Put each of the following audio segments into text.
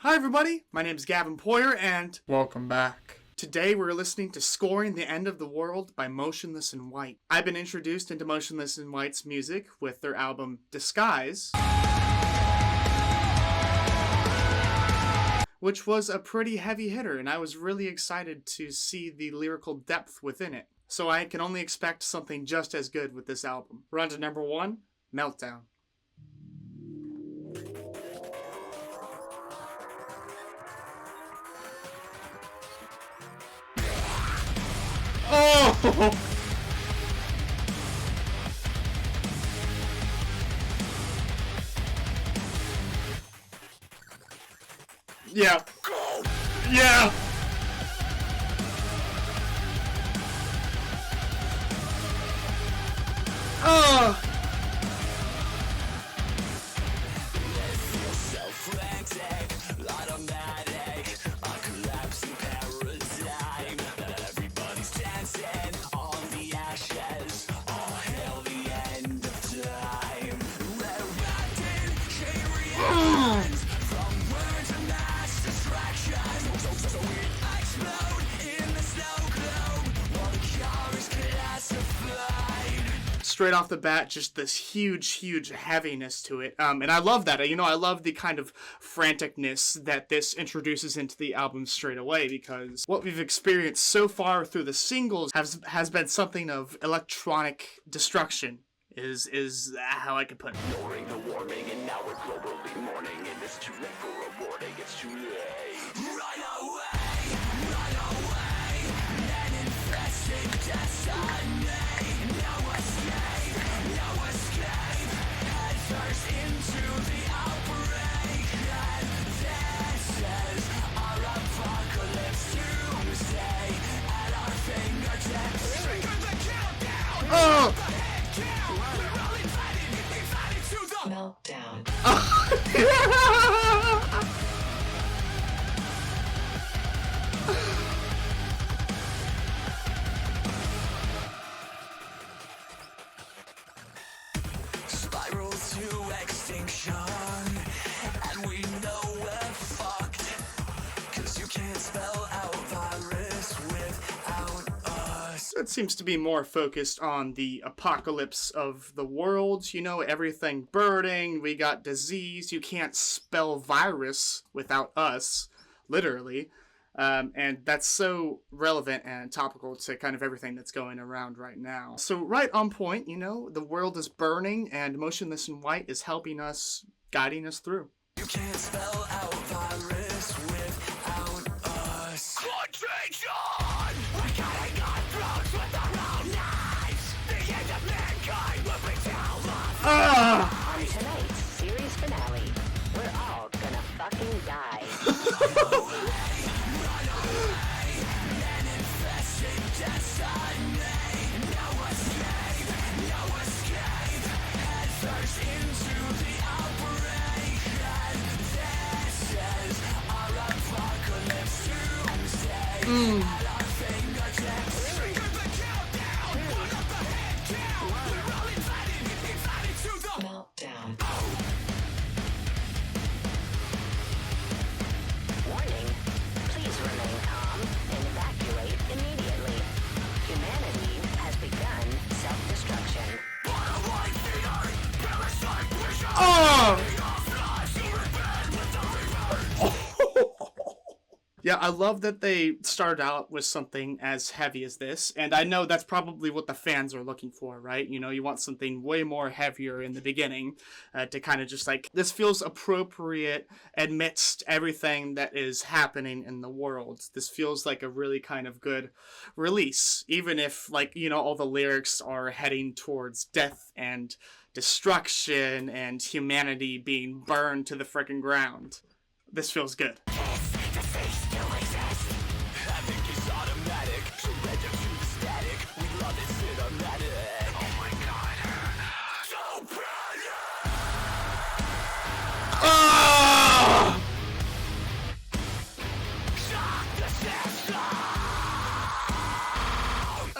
Hi everybody, my name is Gavin Poyer and Welcome back. today we're listening to Scoring the End of the World by Motionless in White. I've been introduced into Motionless in White's music with their album Disguise, which was a pretty heavy hitter, and I was really excited to see the lyrical depth within it. So I can only expect something just as good with this album. We're on to number 1, Meltdown. Oh! Yeah. Yeah! Oh! Straight off the bat, just this huge heaviness to it. And I love that. I love the kind of franticness that this introduces into the album straight away, because what we've experienced so far through the singles has been something of electronic destruction, is how I could put it. Ignoring the warming, and now we're globally mourning, and it's too late for a warning, it's too late. Run away, and infesting destiny. No escape, head first into the outbreak, and this is our apocalypse doomsday at our fingertips. Trigger the countdown! Oh! Meltdown. Spiral to extinction, and we know we're fucked, 'cause you can't spell out virus without us. It seems to be more focused on the apocalypse of the world, everything burning, we got disease, you can't spell virus without us, literally. And that's so relevant and topical to kind of everything that's going around right now. So right on point, the world is burning and Motionless in White is helping us, guiding us through. You can't spell out virus without us. Contagion! We're cutting our throats with our own knives! The end of mankind will be down. On tonight's series finale, we're all gonna fucking die. Run away, and infesting destiny. No escape, head first into the outbreak, and this is our apocalypse doomsday at our fingertips. Trigger the countdown, put up the head count. We're all invited to the Meltdown. Warning, please remain calm and evacuate immediately. Humanity has begun self-destruction. Oh! Yeah, I love that they started out with something as heavy as this, and I know that's probably what the fans are looking for, right? You want something way more heavier in the beginning to kind of just this feels appropriate amidst everything that is happening in the world. This feels like a really kind of good release, even if, all the lyrics are heading towards death and destruction and humanity being burned to the frickin' ground. This feels good.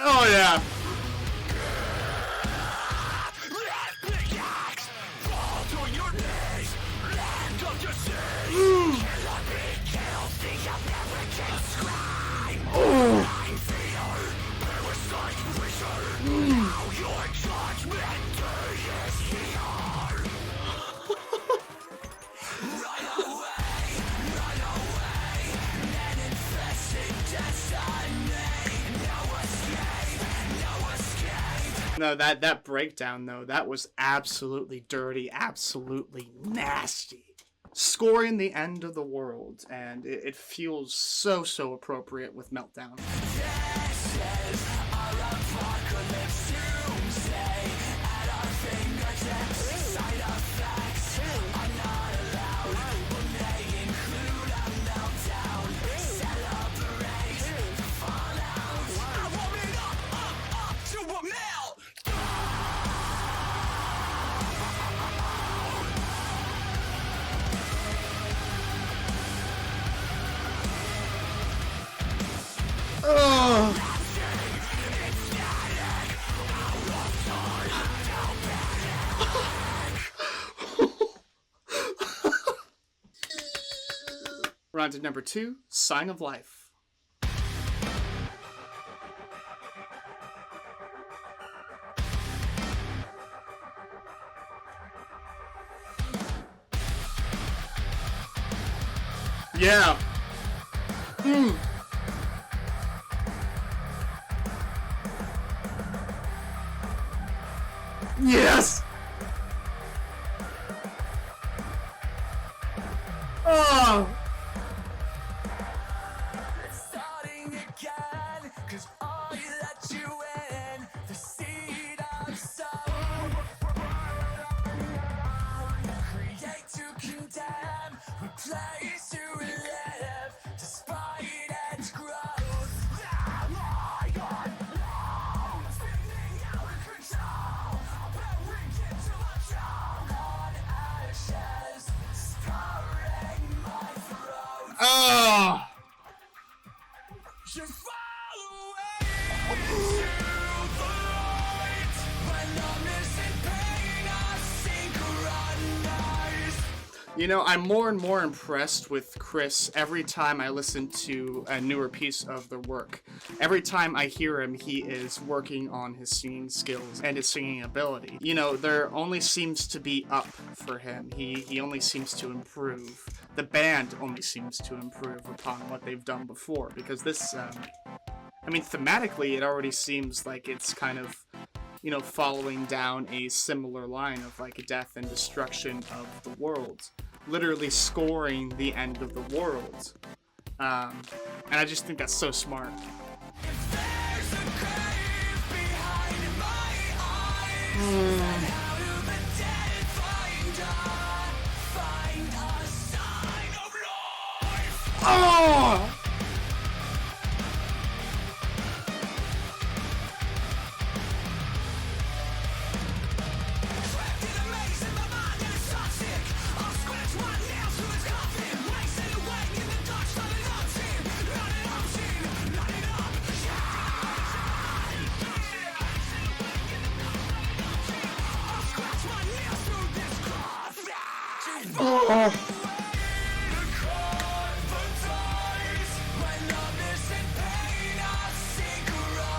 Oh yeah. No, that breakdown though, that was absolutely dirty, absolutely nasty. Scoring the end of the world, and it feels so appropriate with Meltdown. We're on to number 2, Sign of Life. Yeah. Yes. Oh. Starting again, 'cause I let you in. The seed of soul. Create to condemn, replace to live, despite its growth. My God, no, spinning out of control. Buried into a choke on ashes, scarring my throat. Oh. Just follow away to the light. When I'm missing pain, I synchronize. You know, I'm more and more impressed with Chris every time I listen to a newer piece of their work. Every time I hear him, he is working on his singing skills and his singing ability. You know, there only seems to be up for him. He only seems to improve. The band only seems to improve upon what they've done before, because this, I mean, thematically, it already seems like it's kind of, you know, following down a similar line of, like, death and destruction of the world. Literally scoring the end of the world. And I just think that's so smart. If there's a grave behind my eyes, then how do the dead find a sign of life? Oh! Trapped in a maze and my mind is toxic. I'll scratch my nails through his coffin. Wasting away in the dark, starting up team. Not an option, not an option. I'll scratch my nails through this coffin. Oh! When I'm missing pain, I synchronize.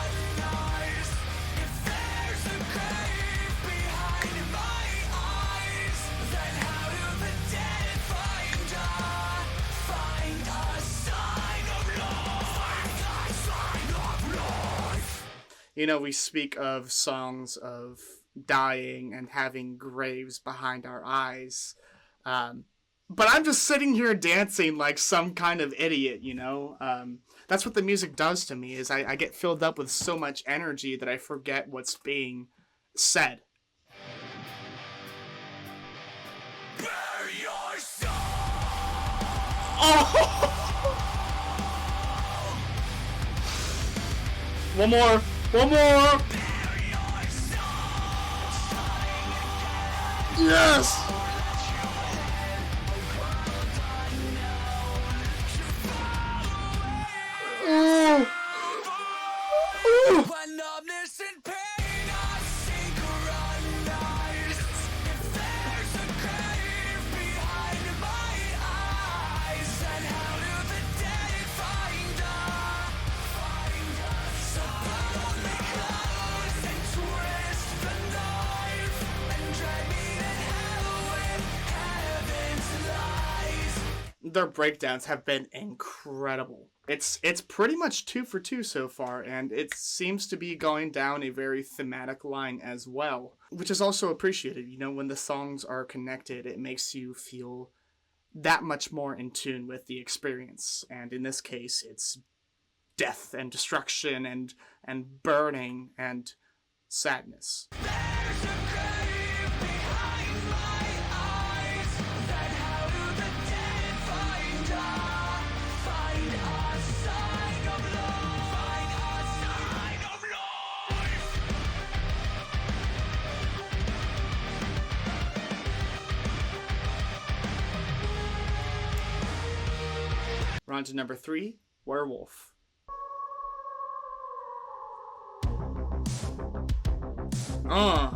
If there's a grave behind my eyes, then how do the dead find a sign of life? A sign of life. You know, we speak of songs of dying and having graves behind our eyes. But I'm just sitting here dancing like some kind of idiot, you know? That's what the music does to me, is I get filled up with so much energy that I forget what's being said. Bare your soul. Oh! One more! One more! Bare your soul. Yes! Oh! Oh! When I'm missing pain, I synchronize. If there's a grave behind my eyes, then how do the dead their breakdowns have been incredible. It's pretty much 2 for 2 so far, and it seems to be going down a very thematic line as well, which is also appreciated. You know, when the songs are connected, it makes you feel that much more in tune with the experience. And in this case, it's death and destruction and burning and sadness. There's a grave behind my eyes. Then how do the dead find a sign of life? Find a sign of life. We're on to number 3, Werewolf. I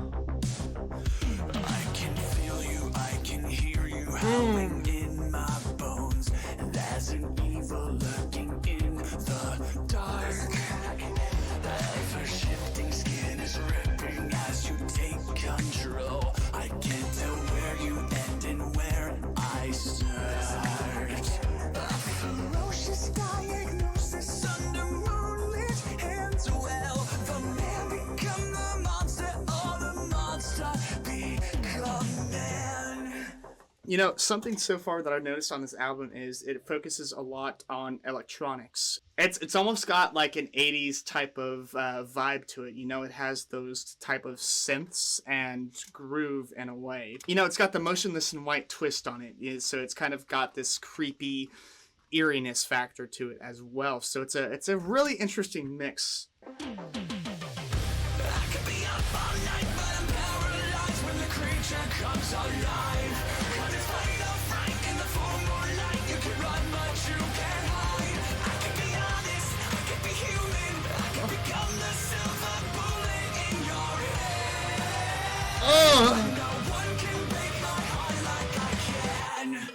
can feel you, I can hear you howling in my bones. And there's an evil lurking in the dark. The ever-shifting skin is ripping as you take control. I can't tell where you end and where I start. A ferocious diagnosis under moonlit hands. Well, the man become the monster, or the monster become man. You know, something so far that I've noticed on this album is it focuses a lot on electronics. It's almost got like an 80s type of vibe to it. You know, it has those type of synths and groove in a way. You know, it's got the Motionless in White twist on it. So it's kind of got this creepy eeriness factor to it as well. So it's a really interesting mix. I could be up all night, but I'm paralyzed when the creature comes alive. 'Cause it's fatal, frank in the full moonlight. You can run, but you can't hide. I can be honest, I can be human. I can become the silver bullet in your head. No one can break my heart like I can.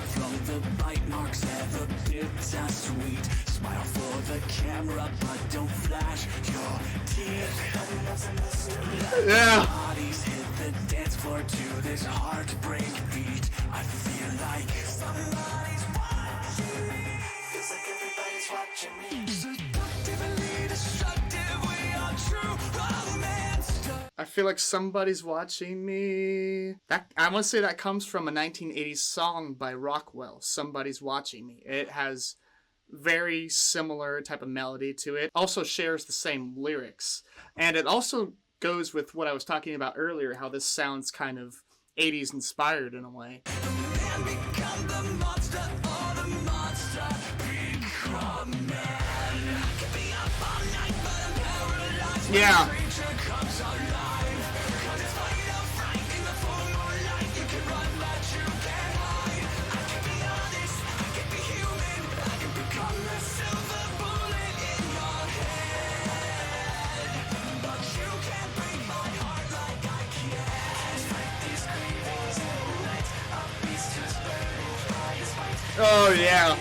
From the bite marks, ever bittersweet. Smile for the camera, but don't flash your teeth. Yeah. Bodies hit the dance floor to this heartbreak beat. I feel like somebody's watching me. Feels like everybody's watching me. Seductively destructive, we are true romance. I feel like somebody's watching me. That I want to say that comes from a 1980s song by Rockwell, Somebody's Watching Me. It has very similar type of melody to it. Also shares the same lyrics. And it also goes with what I was talking about earlier, how this sounds kind of 80s inspired in a way. Man become the monster, or the monster become man. I can be up all night, but I'm paralyzed. Yeah. When the creature comes alive. 'Cause it's fatal, frank in the full moonlight. You can run, but you can't hide. I can be honest, I can be human. I can become the silver bullet in your head. But you can't break my heart like I can. Fight these cravings in the night. A beast who's burning by his fight. Oh yeah.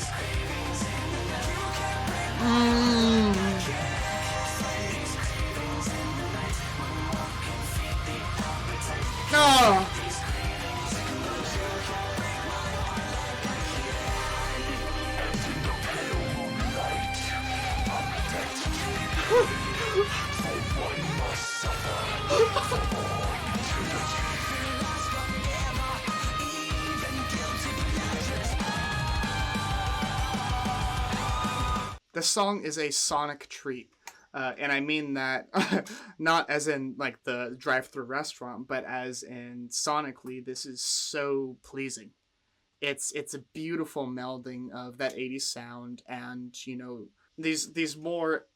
Oh. The song is a sonic treat. And I mean that not as in like the drive-through restaurant, but as in sonically, this is so pleasing. It's a beautiful melding of that 80s sound and, you know, these more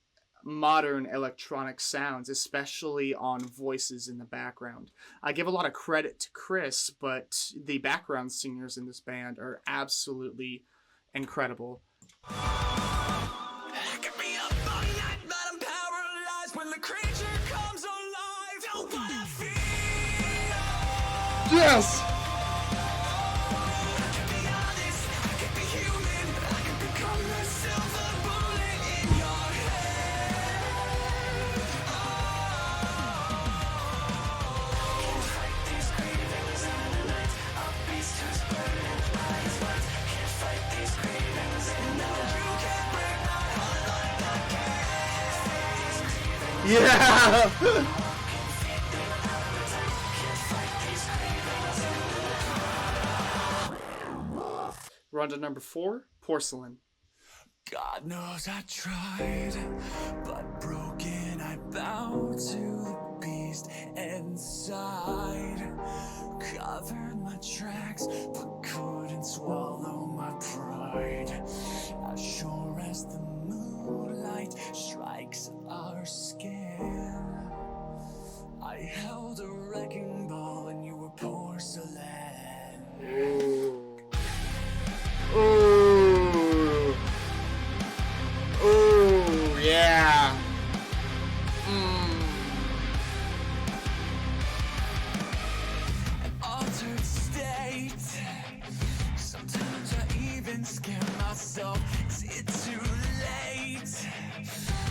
modern electronic sounds, especially on voices in the background. I give a lot of credit to Chris, but the background singers in this band are absolutely incredible. I can be up all night, but I'm paralyzed when the creature comes alive. Don't wanna feel. Yes! I can be honest, I can be human. I can become the silver bullet Yeah! We're on to number 4, Porcelain. God knows I tried, but broken I bow to the beast inside. Covered my tracks, but couldn't swallow my pride. As sure as the moonlight strikes our skin, I held a wrecking ball and you were porcelain. Ooh. Ooh, yeah. An altered state. Sometimes I even scare myself. Is it too late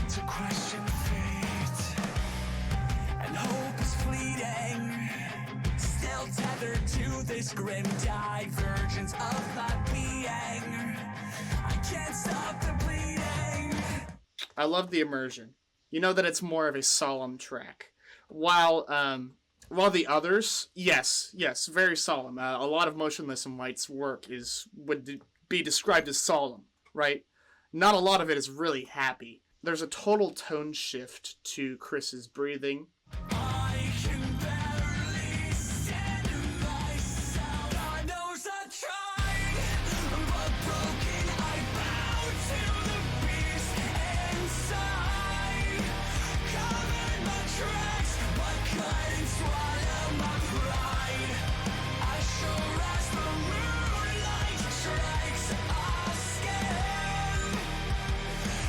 to question fate? And hope is fleeting. Still tethered to this grim divergence of my being. I can't stop the bleeding. I love the immersion. You know that it's more of a solemn track. While the others, yes, very solemn. A lot of Motionless in White's work would be described as solemn, right? Not a lot of it is really happy. There's a total tone shift to Chris's breathing. I can barely stand myself. God knows I tried, but broken I bow to the beast inside. Covered my tracks, but couldn't swallow my pride. As sure as the moonlight strikes our skin,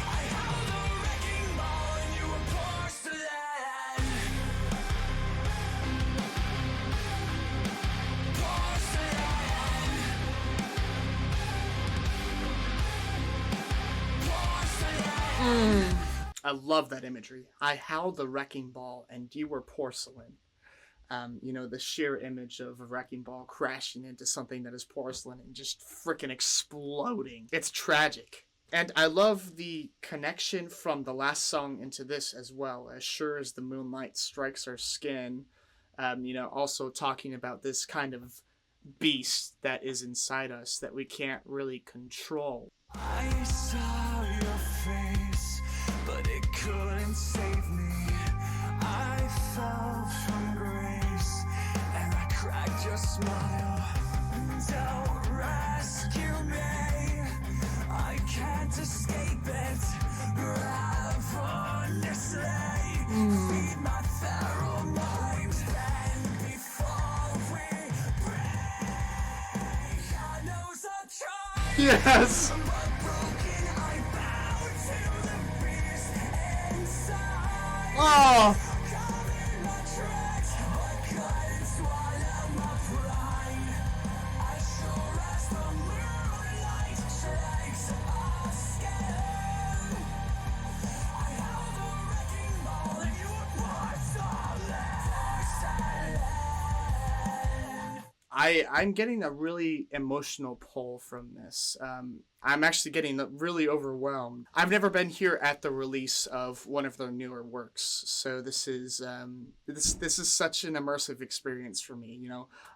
I held a wrecking ball and you were porcelain. I love that imagery. I held the wrecking ball and you were porcelain. The sheer image of a wrecking ball crashing into something that is porcelain and just freaking exploding. It's tragic. And I love the connection from the last song into this as well. As sure as the moonlight strikes our skin. Also talking about this kind of beast that is inside us that we can't really control. I saw your face, but it couldn't save me. I fell from grace, and I cracked your smile. Don't rescue me, I can't escape it. Ravenously feed my feral mind. Then before we break, God knows I tried. Yes! Oh! I'm getting a really emotional pull from this. I'm actually getting really overwhelmed. I've never been here at the release of one of their newer works, so this is such an immersive experience for me.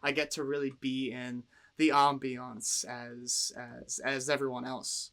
I get to really be in the ambiance as everyone else.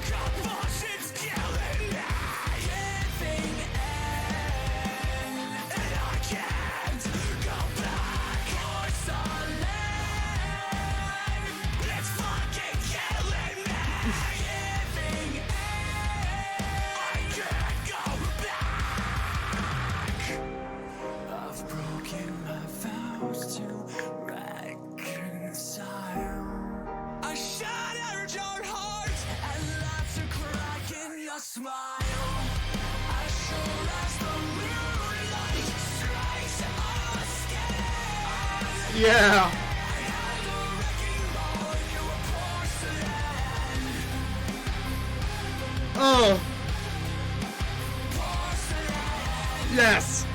Yeah. Oh. Yes.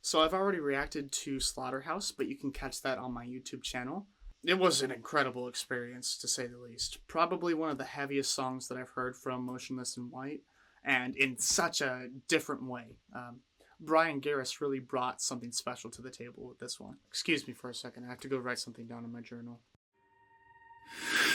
So I've already reacted to Slaughterhouse, but you can catch that on my YouTube channel. It was an incredible experience, to say the least. Probably one of the heaviest songs that I've heard from Motionless in White, and in such a different way. Brian Garris really brought something special to the table with this one. Excuse me for a second, I have to go write something down in my journal.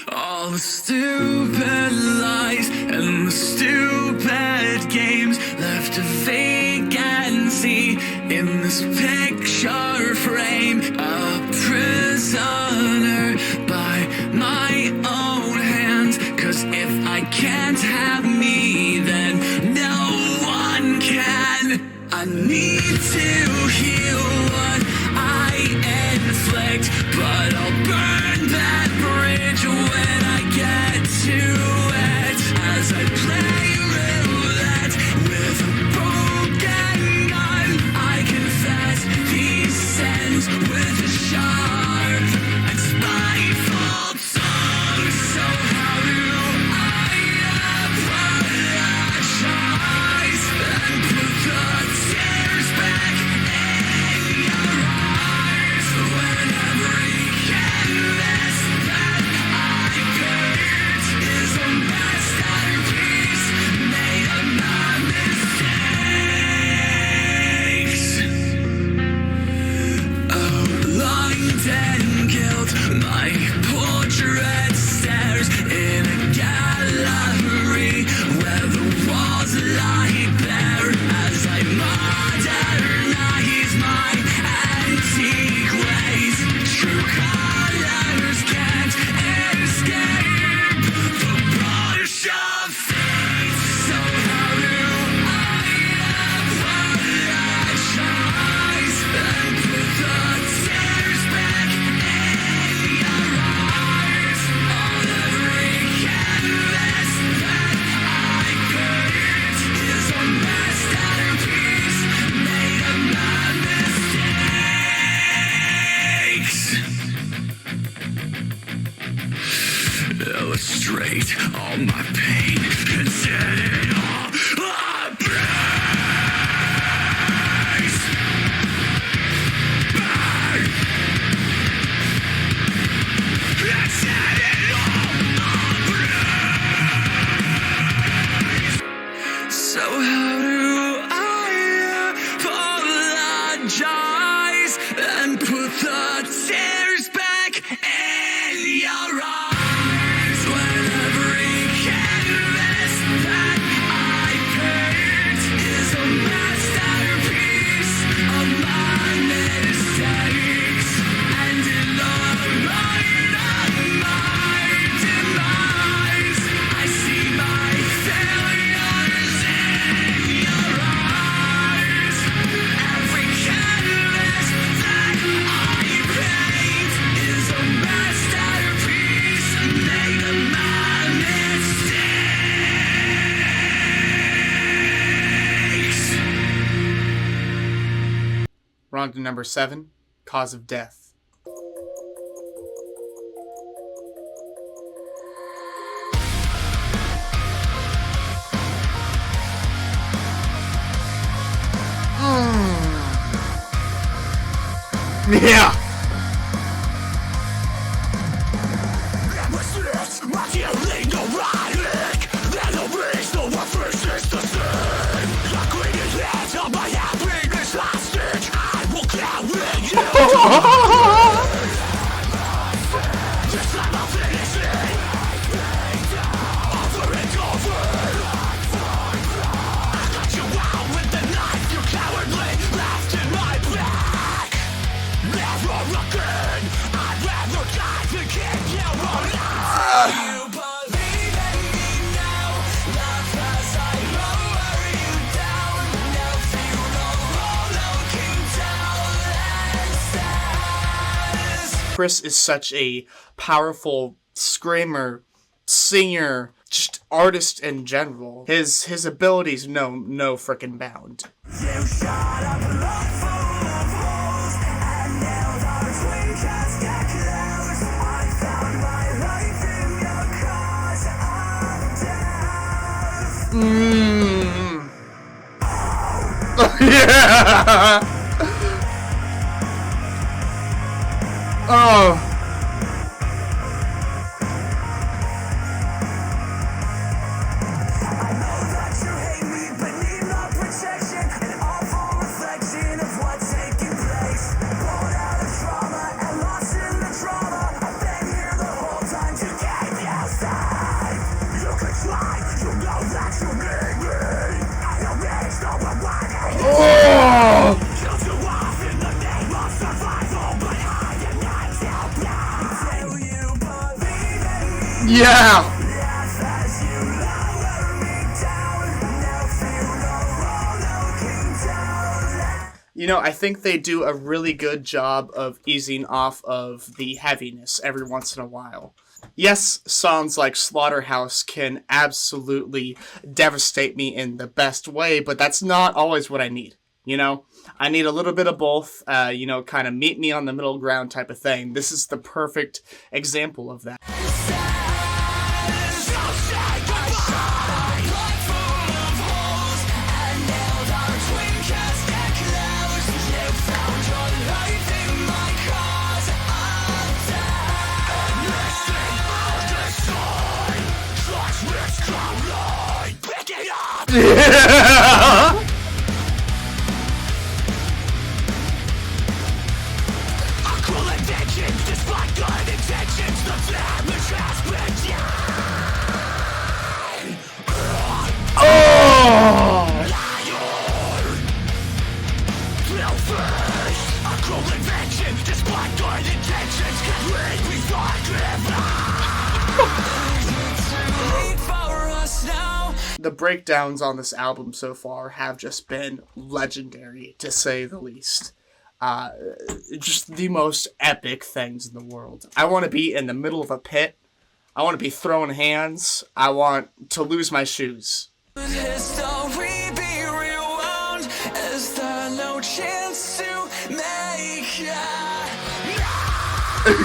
All the stupid lies and the stupid games left a vacancy in this picture frame. A prisoner by my own hands. 'Cause if I can't have me, then no one can. I need to heal what I inflict, but I'll burn that bridge when I get to it. As I play roulette with a broken gun, I confess these sins with a sharp and spiteful tongue. So how do I apologize and put the tears back in your eyes when every canvas that I paint is a masterpiece made of my mistakes. Outlined and guilt, my portrait stares in a gallery where the walls lie bare as I modernize my antique ways. True colors can't escape the brush of fate. So how do I apologize and put the tears back in your eyes on every canvas that I paint is a masterpiece made of my mistakes. Illustrate all my pain and set it all ablaze. Burn! And set it all ablaze. So how do I apologize and put the tears back in your eyes when every canvas that I paint is a masterpiece of my mistakes? And in the light of my demise, I see my failures in your eyes. Every canvas that I paint is a masterpiece made of my mistakes. We're on to number 7, Cause of Death. Yeah! Chris is such a powerful screamer, singer, just artist in general. His abilities know no frickin' bound. You shot up a lot full of holes, and nailed our between just get close. I found my life in your cause of death. Yeah! Oh. Yeah! You know, I think they do a really good job of easing off of the heaviness every once in a while. Yes, songs like Slaughterhouse can absolutely devastate me in the best way, but that's not always what I need. You know, I need a little bit of both, kind of meet me on the middle ground type of thing. This is the perfect example of that. Yeah! The breakdowns on this album so far have just been legendary, to say the least. Just the most epic things in the world. I want to be in the middle of a pit. I want to be throwing hands. I want to lose my shoes. History be rewound. Is there no chance to make it?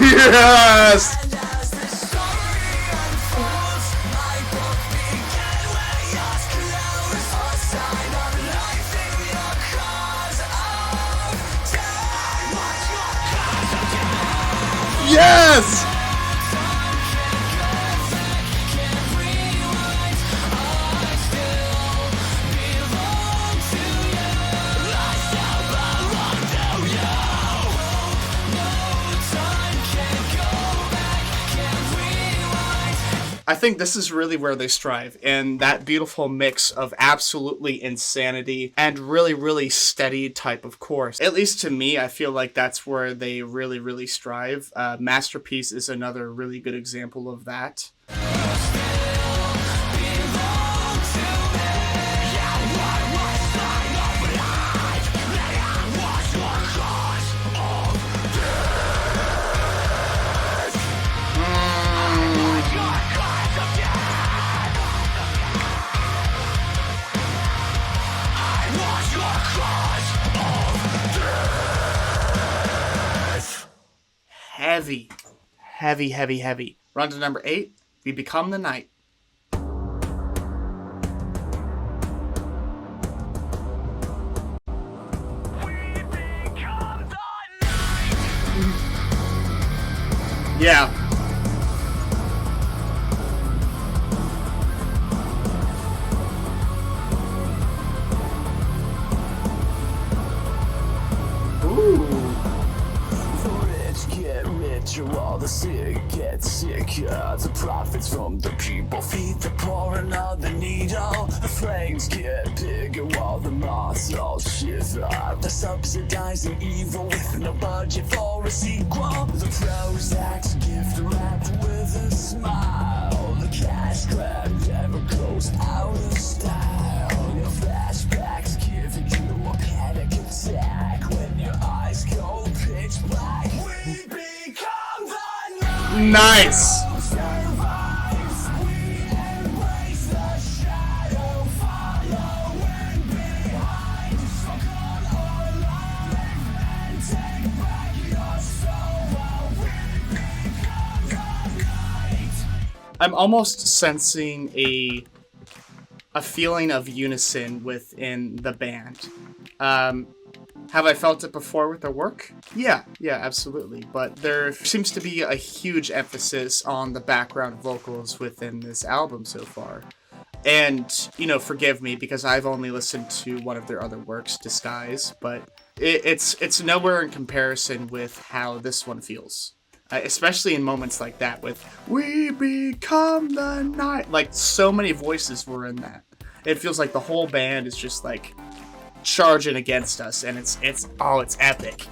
Yes! Yes! I think this is really where they strive, in that beautiful mix of absolutely insanity and really, really steady type of chorus. At least to me, I feel like that's where they really, really strive. Masterpiece is another really good example of that. Heavy, heavy, heavy, heavy. Run to number 8. We Become the Night. Yeah. While the sick get sicker, the profits from the people feed the poor another needle. The flames get bigger while the moths all shiver. They're subsidizing evil with no budget for a sequel. The Prozac's gift wrapped with a smile. The cash grab never goes out of style. Your flashbacks give you a panic attack when your eyes go pitch black. We become the Nice! I'm almost sensing a feeling of unison within the band. Have I felt it before with their work? Yeah, absolutely. But there seems to be a huge emphasis on the background vocals within this album so far. And, forgive me because I've only listened to one of their other works, Disguise, but it's nowhere in comparison with how this one feels. Especially in moments like that with, we become the night. Like, so many voices were in that. It feels like the whole band is just like charging against us, and it's epic.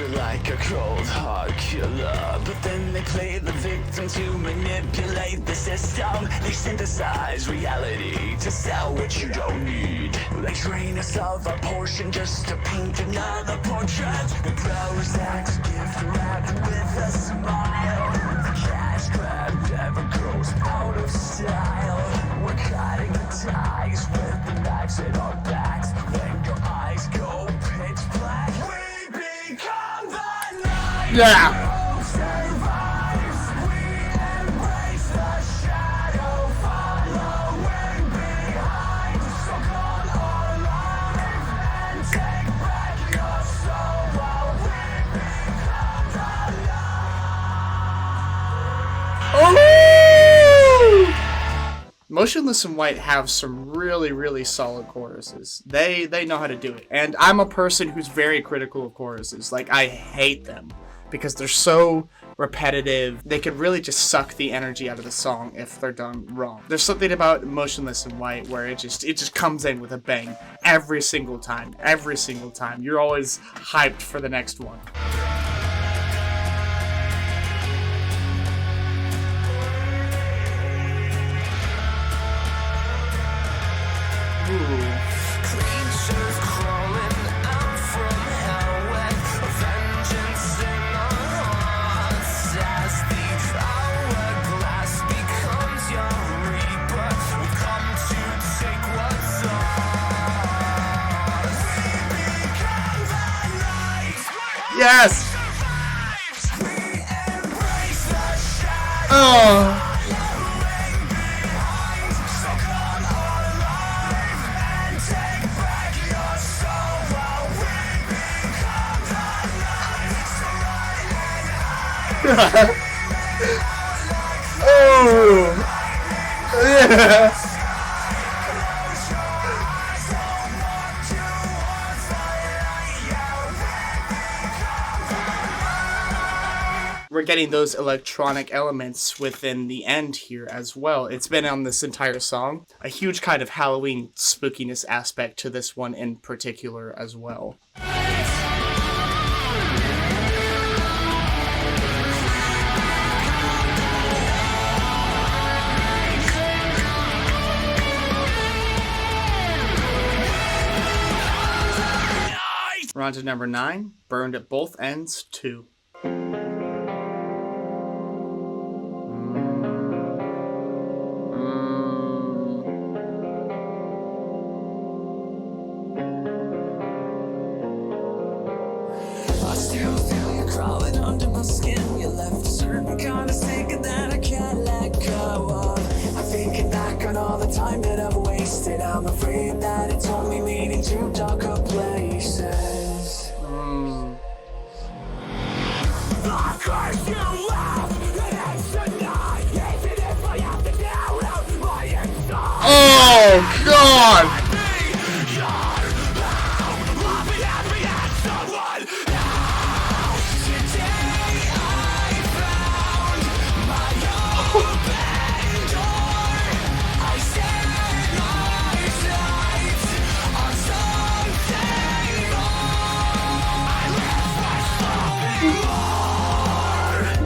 anger like a cold hard killer. But then they play the victim to manipulate the system. They synthesize reality to sell what you don't need. They drain us of our portion just to paint another portrait. The Prozac's gift wrapped with a smile. The cash grab never goes out of style. We're cutting the ties with the knives in our backs. When your eyes go pitch black, we become the night. Yeah. Who survives? We embrace the shadow, following behind. So come alive and take back your soul while we become the light. Motionless in White have some really, really solid choruses. They know how to do it. And I'm a person who's very critical of choruses. Like, I hate them because they're so repetitive. They could really just suck the energy out of the song if they're done wrong. There's something about Motionless in White where it just comes in with a bang every single time. Every single time. You're always hyped for the next one. Creatures crawling out from hell with vengeance in our hearts. As the hourglass becomes your reaper, we've come to take what's ours. We become the light. Yes! We embrace the shadow. Oh! Oh! Yeah! We're getting those electronic elements within the end here as well. It's been on this entire song. A huge kind of Halloween spookiness aspect to this one in particular as well. We're on to number 9, Burned at Both Ends 2. I still feel you crawling under my skin. You left a certain kind of sting that I can't let go of. I'm thinking back on all the time that I've wasted. I'm afraid that it's only leading to darker places. I curse you out, and it's tonight. Even if I have to down out my inside. Oh, God!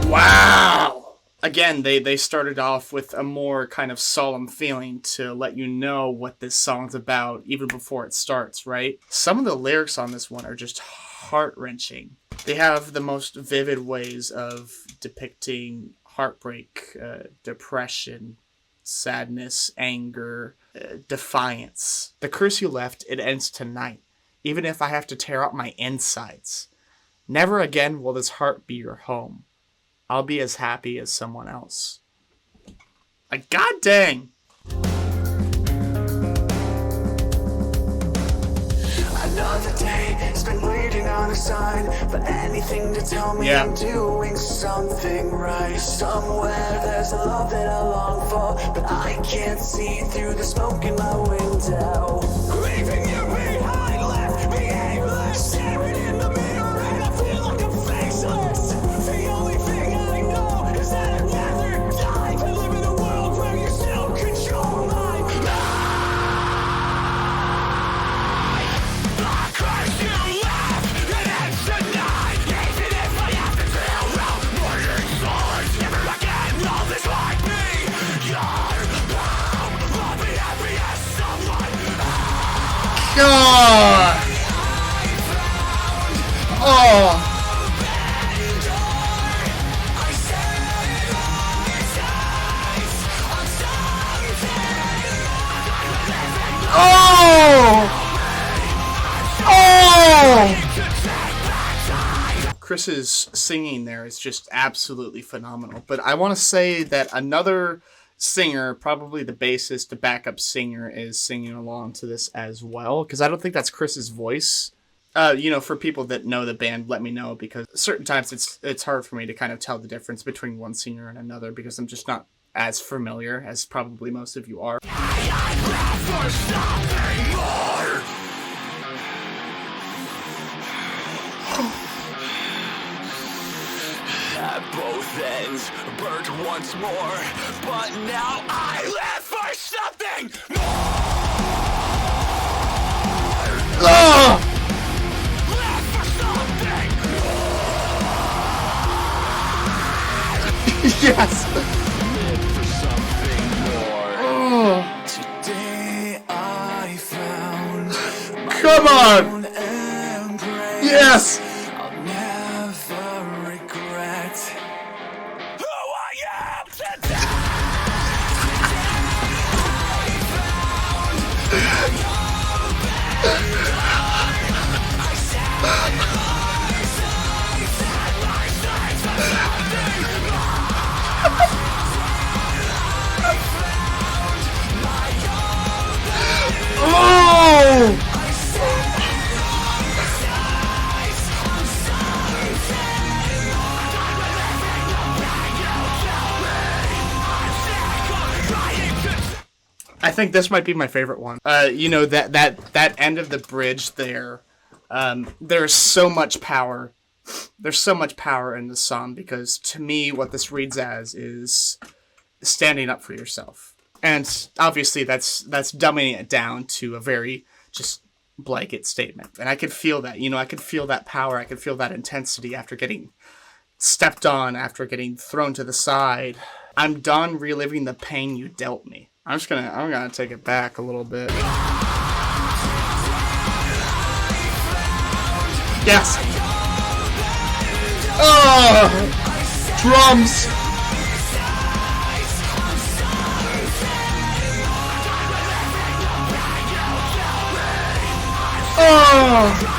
Wow! Again, they started off with a more kind of solemn feeling to let you know what this song's about even before it starts, right? Some of the lyrics on this one are just heart-wrenching. They have the most vivid ways of depicting heartbreak, depression, sadness, anger, defiance. The curse you left, it ends tonight, even if I have to tear out my insides. Never again will this heart be your home. I'll be as happy as someone else. Like, god dang. Another day has been waiting on a sign for anything to tell me I'm doing something right. Somewhere there's a love that I long for, but I can't see through the smoke in my window. Leaving you behind, left me aimless, staring in the mirror and I feel like I'm faceless. The only thing I know is that I'd rather die than live in a world where you still control my life. I curse you left, and it's tonight. God! Oh! Oh! Oh! Chris's singing there is just absolutely phenomenal. But I want to say that another singer, probably the bassist, the backup singer, is singing along to this as well. Because I don't think that's Chris's voice. For people that know the band, let me know. Because certain times it's hard for me to kind of tell the difference between one singer and another. Because I'm just not as familiar as probably most of you are. At both ends, burnt once more, but now I live for something more! Oh! Live for something more! Yes! Live for something more. Oh! Today I found my Come on! own embrace. Yes! I'll never regret who I am today. Oh! I think this might be my favorite one. That end of the bridge there. There's so much power. There's so much power in the song because to me, what this reads as is standing up for yourself. And obviously, that's dumbing it down to a very just blanket statement. And I could feel that. I could feel that power. I could feel that intensity after getting stepped on, after getting thrown to the side. I'm done reliving the pain you dealt me. I'm gonna take it back a little bit. Yes. Oh, drums. Oh.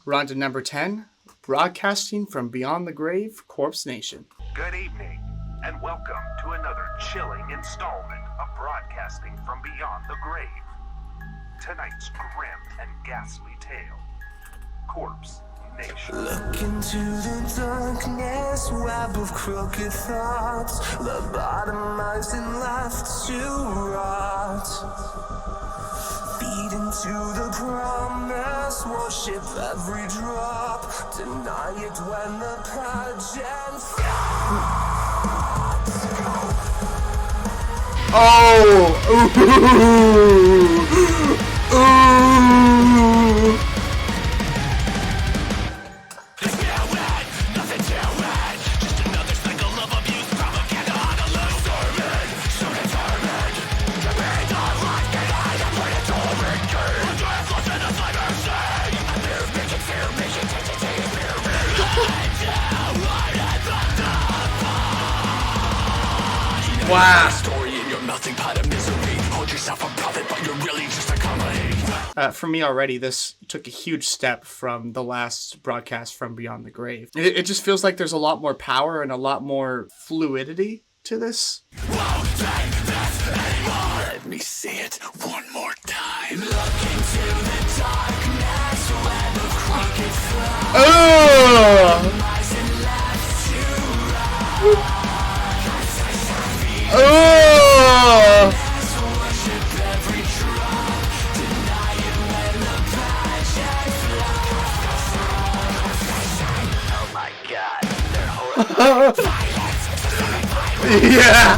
We're on to number 10, broadcasting from beyond the grave, Corpse Nation. Good evening, and welcome to another chilling installment of Broadcasting from Beyond the Grave. Tonight's grim and ghastly tale, Corpse Nation. Look into the darkness, web of crooked thoughts, lobotomized and left to rot. Feed into the promise, worship every drop, deny it when the pageant stops. Oh! Ooh! Ooh! Wow. Story in your melting pot of misery. Hold yourself a prophet, but you're really just a comedy. For me already, this took a huge step from the last broadcast from Beyond the Grave. It just feels like there's a lot more power and a lot more fluidity to this. Let me see it one more time. Look into the darkness where the crooked flow. Oh! Oh! Oh my god, they're horrible. Yeah!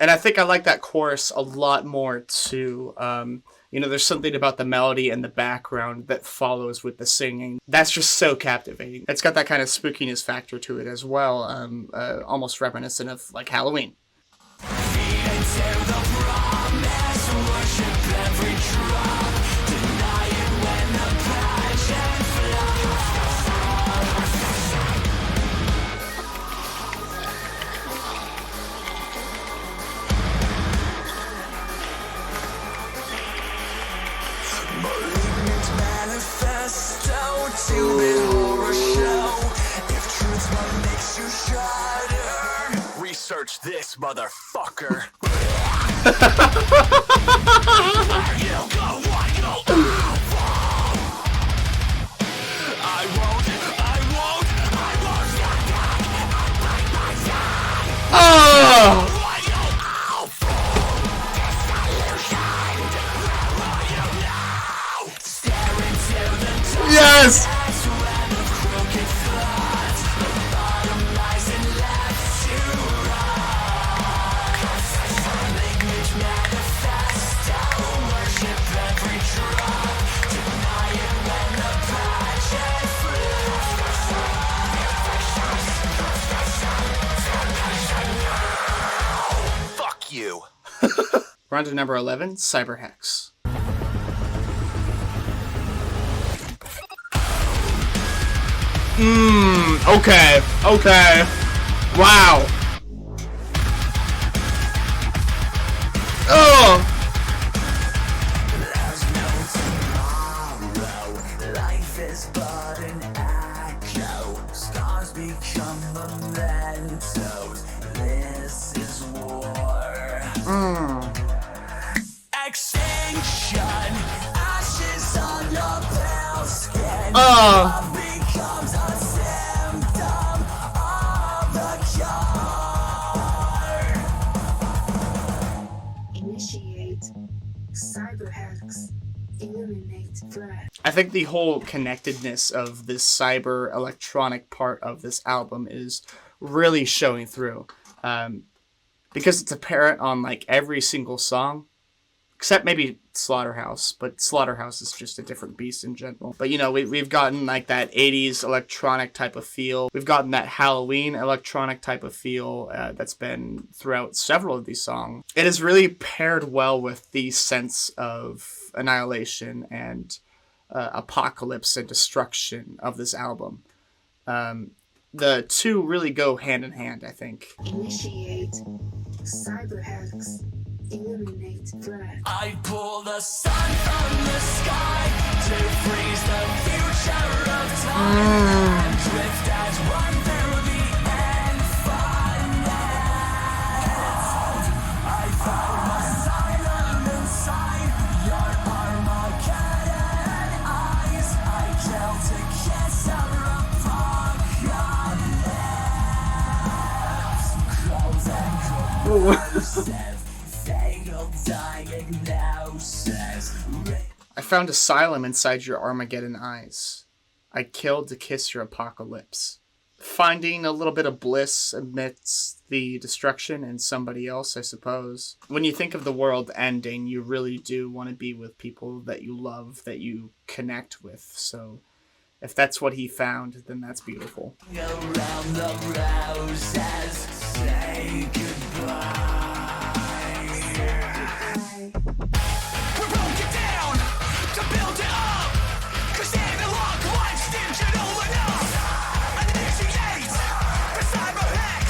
And I think I like that chorus a lot more too. You know, there's something about the melody and the background that follows with the singing. That's just so captivating. It's got that kind of spookiness factor to it as well, almost reminiscent of like Halloween. Research this, motherfucker. Oh! Yes! Fuck you. We're on to number 11, Cyberhex. Okay. Okay. Wow. Oh! Life is but an echo. Scars become mementos. This is war. Extinction. Ashes on your pale skin. Becomes a symptom of the cure. Initiate Cyberhex. Eliminate threat. I think the whole connectedness of this cyber electronic part of this album is really showing through. Because it's apparent on like every single song, except maybe Slaughterhouse, but Slaughterhouse is just a different beast in general. But you know, we've gotten like that 80s electronic type of feel. We've gotten that Halloween electronic type of feel that's been throughout several of these songs. It is really paired well with the sense of annihilation and apocalypse and destruction of this album. The two really go hand in hand, I think. Initiate Cyberhex. Eliminate threat. I pull the sun from the sky to freeze the future of time and drift as one through the infinite. I found my silent inside your Armageddon eyes. I kill to kiss our apocalypse. Close and I found asylum inside your Armageddon eyes. I killed to kiss your apocalypse. Finding a little bit of bliss amidst the destruction in somebody else, I suppose. When you think of the world ending, you really do want to be with people that you love, that you connect with. So if that's what he found, then that's beautiful. Around the roses, say goodbye. We broke it down to build it up, 'cause even long life's digital enough. Initiate the Cyberhex.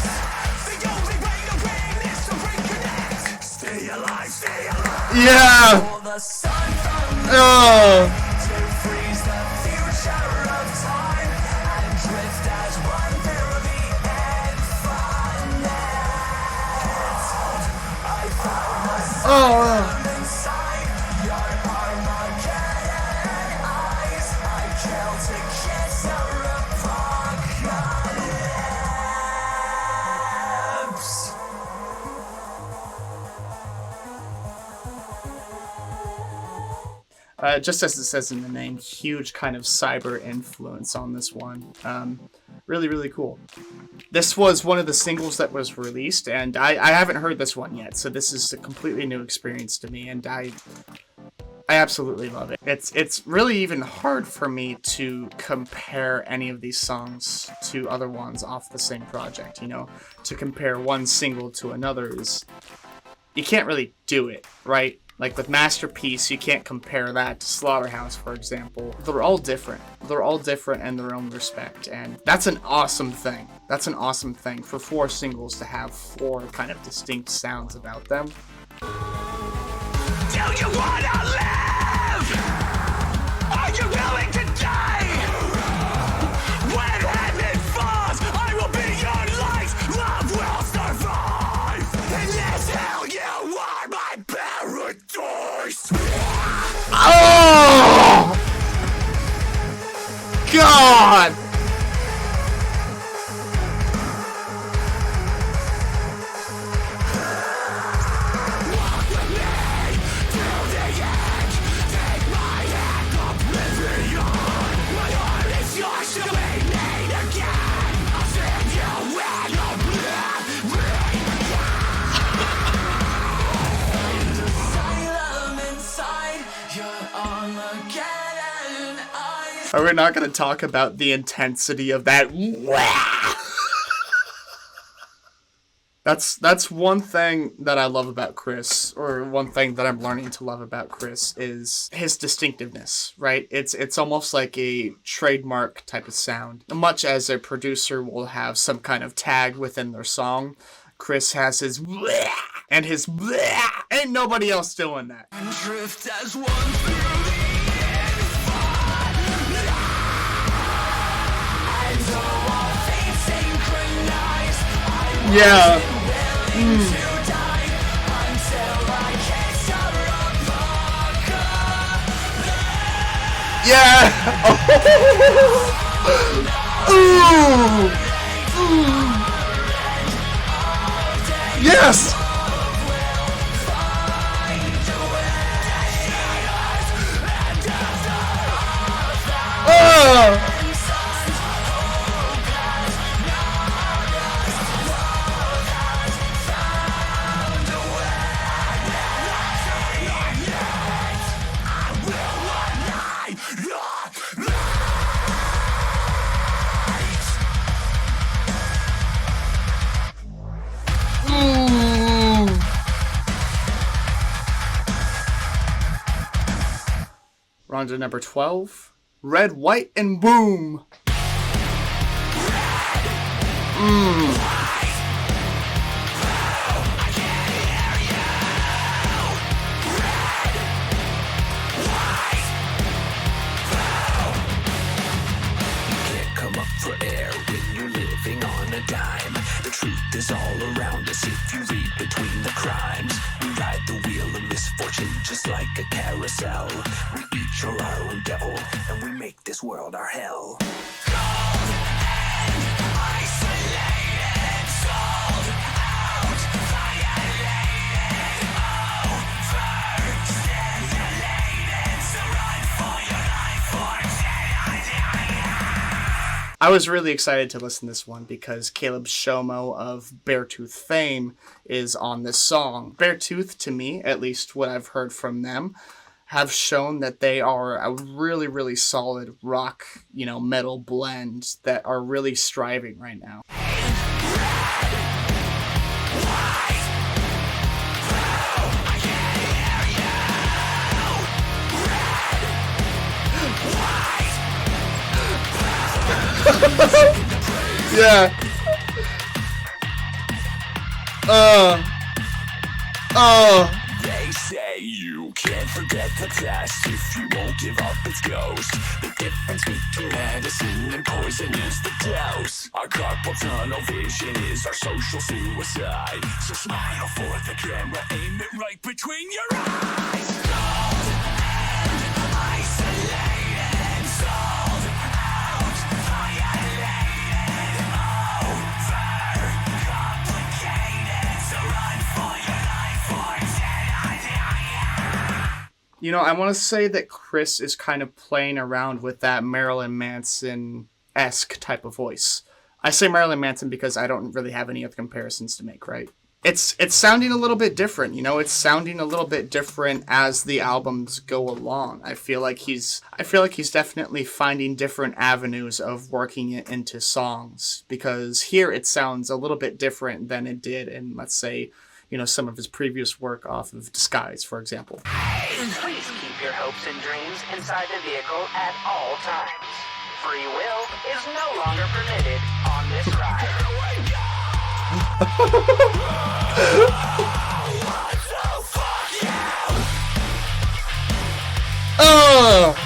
The only way to win is to reconnect. Stay alive, stay alive. Yeah! Pull the sun from the Oh! to freeze the future of time and drift as one through the infinite. I found myself inside your Armageddon eyes. I kill to kiss our apocalypse. Just as it says in the name, huge kind of cyber influence on this one. Really, really cool. This was one of the singles that was released, and I haven't heard this one yet, so this is a completely new experience to me, and I absolutely love it. It's really even hard for me to compare any of these songs to other ones off the same project, you know? To compare one single to another is... You can't really do it, right? Like with Masterpiece, you can't compare that to Slaughterhouse, for example. They're all different. They're all different in their own respect, and that's an awesome thing. That's an awesome thing for 4 singles to have 4 kind of distinct sounds about them. Do you wanna live? Are you willing to die? When heaven falls, I will be your light. Love will survive. In this hell, you are my paradise. Oh! God! Are we not going to talk about the intensity of that? That's one thing that I love about Chris, or one thing that I'm learning to love about Chris, is his distinctiveness, right? It's almost like a trademark type of sound. Much as a producer will have some kind of tag within their song, Chris has his and his ain't nobody else doing that. Drift as one through the yeah. Yeah. Ooh. Yes. Oh. On to number 12, Red, White, and Boom. come up for air when you're living on a dime. The truth is all around us if you read between the crimes. We ride the wheel of misfortune just like a carousel. We each are our own devil and we make this world our hell. Cold and isolated, sold out, violated, overstimulated, so run for your life or I was really excited to listen to this one because Caleb Shomo of Beartooth fame is on this song. Beartooth, to me, at least what I've heard from them, have shown that they are a really, really solid rock, metal blend that are really striving right now. Yeah. They say you can't forget the past if you won't give up its ghost. The difference between medicine and poison is the dose. Our carpal tunnel vision is our social suicide. So smile for the camera, aim it right between your eyes. Cold and isolated, sold out, violated, overcomplicated, so run for your life or You know, I want to say that Chris is kind of playing around with that Marilyn Manson-esque type of voice. I say Marilyn Manson because I don't really have any other comparisons to make, right? It's sounding a little bit different, you know. It's sounding a little bit different as the albums go along. I feel like he's definitely finding different avenues of working it into songs, because here it sounds a little bit different than it did in, let's say, you know, some of his previous work off of Disguise, for example. Please keep your hopes and dreams inside the vehicle at all times. Free will is no longer permitted on this ride. Oh!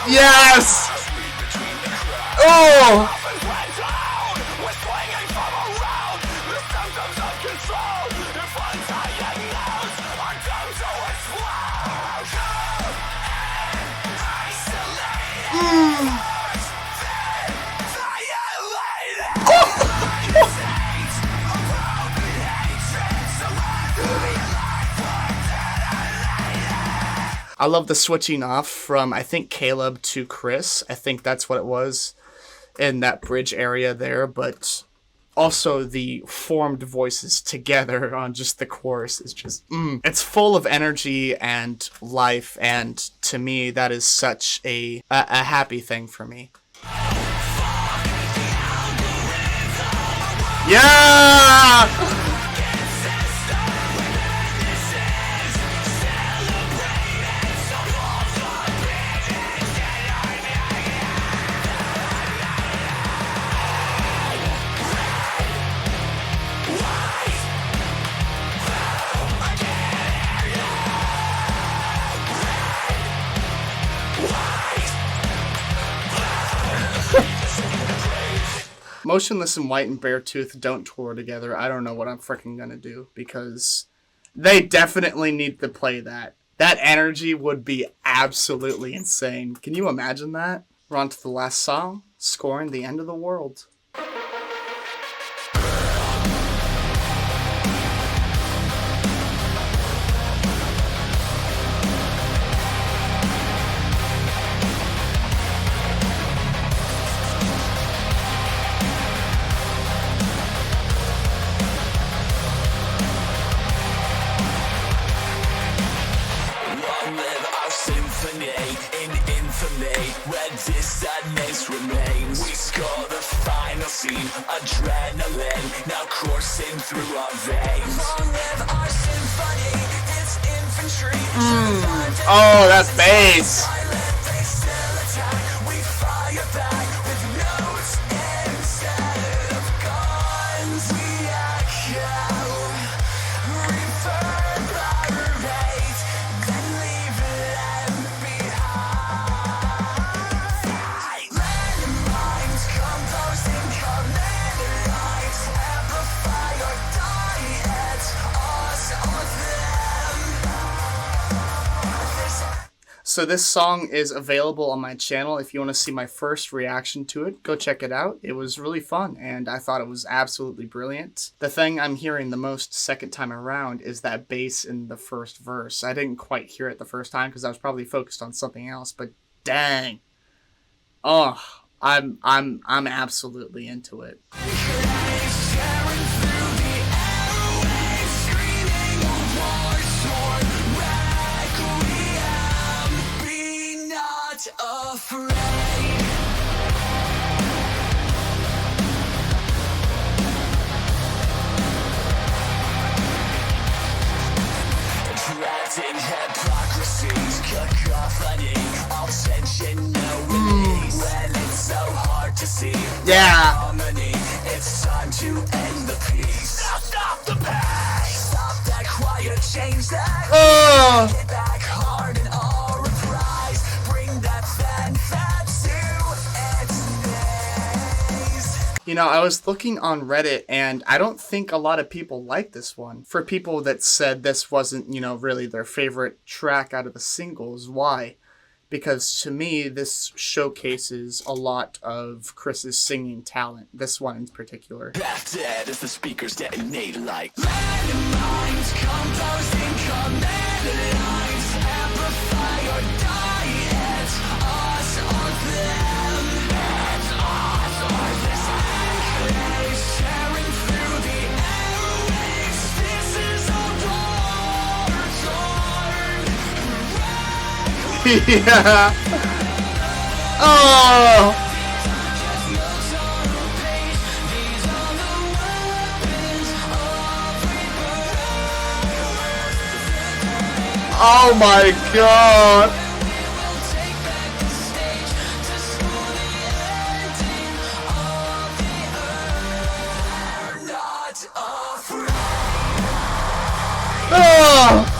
Yes! Oh! I love the switching off from, I think, Caleb to Chris. I think that's what it was in that bridge area there. But also the formed voices together on just the chorus is just, It's full of energy and life. And to me, that is such a happy thing for me. Yeah! Motionless in White and Beartooth don't tour together. I don't know what I'm freaking gonna do, because they definitely need to play that. That energy would be absolutely insane. Can you imagine that? We're on to the last song, Scoring the End of the World. Adrenaline now coursing through our veins. Long live our symphony, it's infantry. Oh, that's bass. They still attack, we fire back with notes instead of guns. We echo, reverberate, then leave them behind. Landmines composing command lines, amplify or die, it's us or them. So this song is available on my channel. If you want to see my first reaction to it, go check it out. It was really fun, and I thought it was absolutely brilliant. The thing I'm hearing the most second time around is that bass in the first verse. I didn't quite hear it the first time because I was probably focused on something else, but dang. Oh, I'm absolutely into it. Hypocrisies, cacophony, all tension, no release. When it's so hard to see, Yeah. harmony, it's time to end the peace. Now stop the pace, stop that quiet, change that. Oh. Get back hard and all reprise. Bring that fan to its days. You know, I was looking on Reddit, and I don't think a lot of people like this one. For people that said this wasn't, you know, really their favorite track out of the singles, why? Because to me, this showcases a lot of Chris's singing talent, this one in particular. Half dead as the speakers detonate like landmines, composing command lines, amplify or die, it's us or them, it's us or this enclave, tearing through the airwaves, this is a war torn. Yeah. Oh. Oh my god. Oh.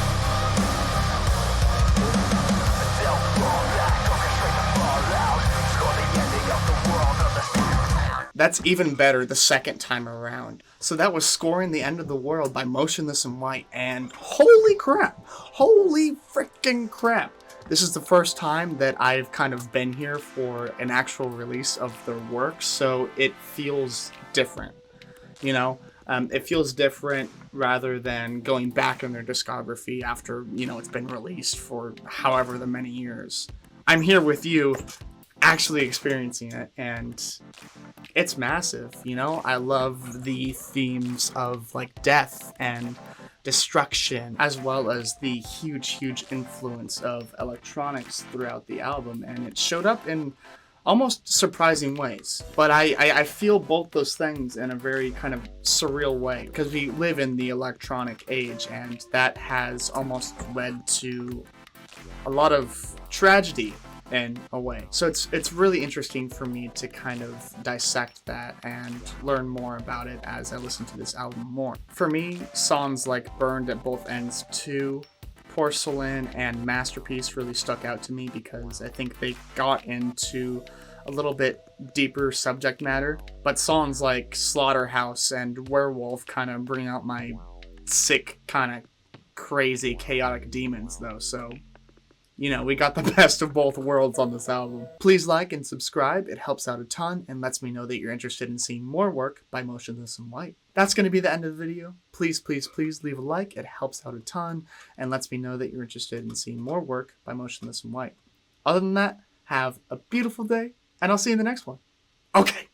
That's even better the second time around. So that was Scoring the End of the World by Motionless in White, and holy crap! Holy freaking crap! This is the first time that I've kind of been here for an actual release of their work, so it feels different. You know? It feels different rather than going back in their discography after, you know, it's been released for however the many years. I'm here with you, actually experiencing it, and it's massive, you know? I love the themes of, like, death and destruction, as well as the huge influence of electronics throughout the album, and it showed up in almost surprising ways. But I feel both those things in a very kind of surreal way, because we live in the electronic age, and that has almost led to a lot of tragedy in a way. So it's really interesting for me to kind of dissect that and learn more about it as I listen to this album more. For me, songs like Burned at Both Ends 2, Porcelain, and Masterpiece really stuck out to me because I think they got into a little bit deeper subject matter. But songs like Slaughterhouse and Werewolf kind of bring out my sick, kind of crazy, chaotic demons though, so you know, we got the best of both worlds on this album. Please like and subscribe, it helps out a ton and lets me know that you're interested in seeing more work by Motionless in White. That's going to be the end of the video. Please leave a like, it helps out a ton and lets me know that you're interested in seeing more work by Motionless in White. Other than that, have a beautiful day, and I'll see you in the next one. Okay.